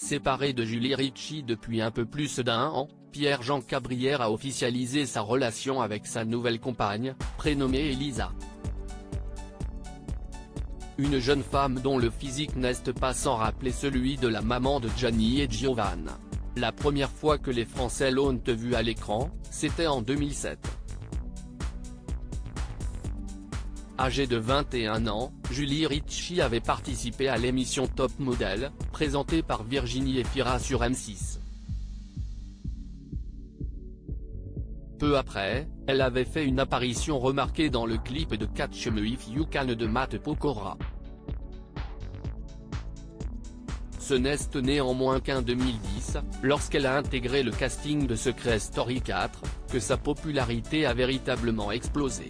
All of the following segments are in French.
Séparé de Julie Ricci depuis un peu plus d'1 an, Pierre-Jean Cabrière a officialisé sa relation avec sa nouvelle compagne, prénommée Elisa. Une jeune femme dont le physique n'est pas sans rappeler celui de la maman de Gianni et Giovanna. La première fois que les Français l'ont vue à l'écran, c'était en 2007. Âgée de 21 ans, Julie Ricci avait participé à l'émission Top Model, présentée par Virginie Efira sur M6. Peu après, elle avait fait une apparition remarquée dans le clip de Catch Me If You Can de Matt Pokora. Ce n'est néanmoins qu'en 2010, lorsqu'elle a intégré le casting de Secret Story 4, que sa popularité a véritablement explosé.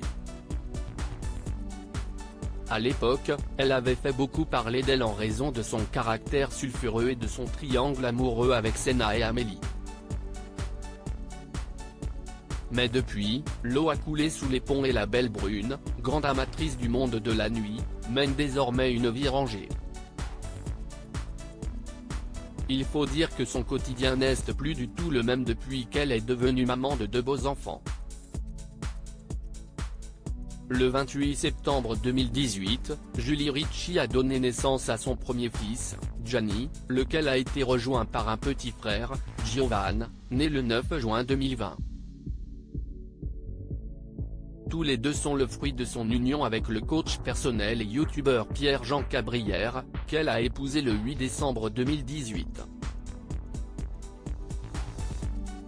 À l'époque, elle avait fait beaucoup parler d'elle en raison de son caractère sulfureux et de son triangle amoureux avec Senna et Amélie. Mais depuis, l'eau a coulé sous les ponts et la belle brune, grande amatrice du monde de la nuit, mène désormais une vie rangée. Il faut dire que son quotidien n'est plus du tout le même depuis qu'elle est devenue maman de 2 beaux enfants. Le 28 septembre 2018, Julie Ricci a donné naissance à son premier fils, Gianni, lequel a été rejoint par un petit frère, Giovanna, né le 9 juin 2020. Tous les deux sont le fruit de son union avec le coach personnel et youtubeur Pierre-Jean Cabrière, qu'elle a épousé le 8 décembre 2018.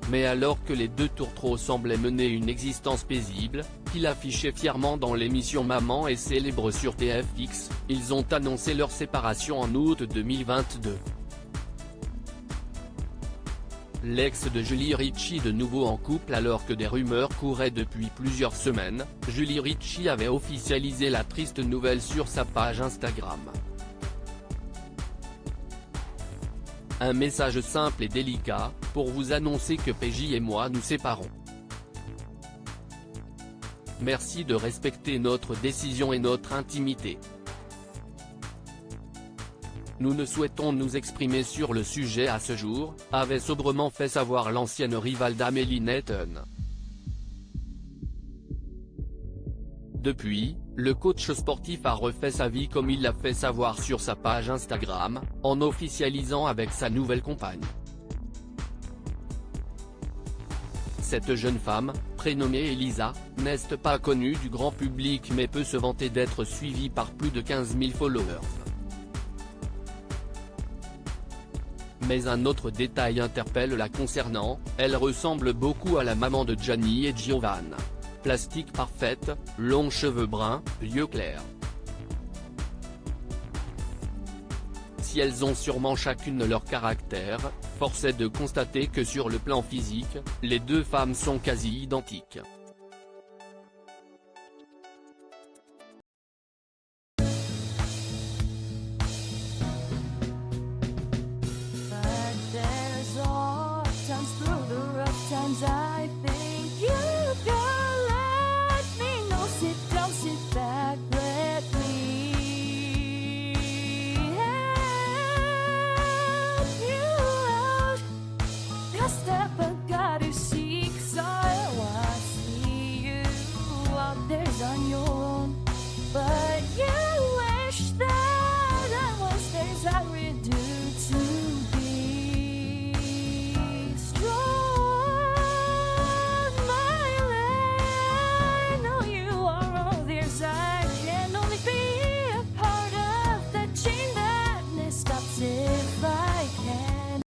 Mais alors que les deux tourtereaux semblaient mener une existence paisible, qu'ils affichaient fièrement dans l'émission Maman et Célèbre sur TFX, ils ont annoncé leur séparation en août 2022. L'ex de Julie Ricci de nouveau en couple alors que des rumeurs couraient depuis plusieurs semaines, Julie Ricci avait officialisé la triste nouvelle sur sa page Instagram. Un message simple et délicat, pour vous annoncer que PJ et moi nous séparons. Merci de respecter notre décision et notre intimité. Nous ne souhaitons nous exprimer sur le sujet à ce jour, avait sobrement fait savoir l'ancienne rivale d'Amélie Netton. Depuis, le coach sportif a refait sa vie comme il l'a fait savoir sur sa page Instagram, en officialisant avec sa nouvelle compagne. Cette jeune femme, prénommée Elisa, n'est pas connue du grand public mais peut se vanter d'être suivie par plus de 15 000 followers. Mais un autre détail interpelle la concernant, elle ressemble beaucoup à la maman de Gianni et Giovanna. Plastique parfaite, longs cheveux bruns, yeux clairs. Si elles ont sûrement chacune leur caractère, force est de constater que sur le plan physique, les deux femmes sont quasi identiques.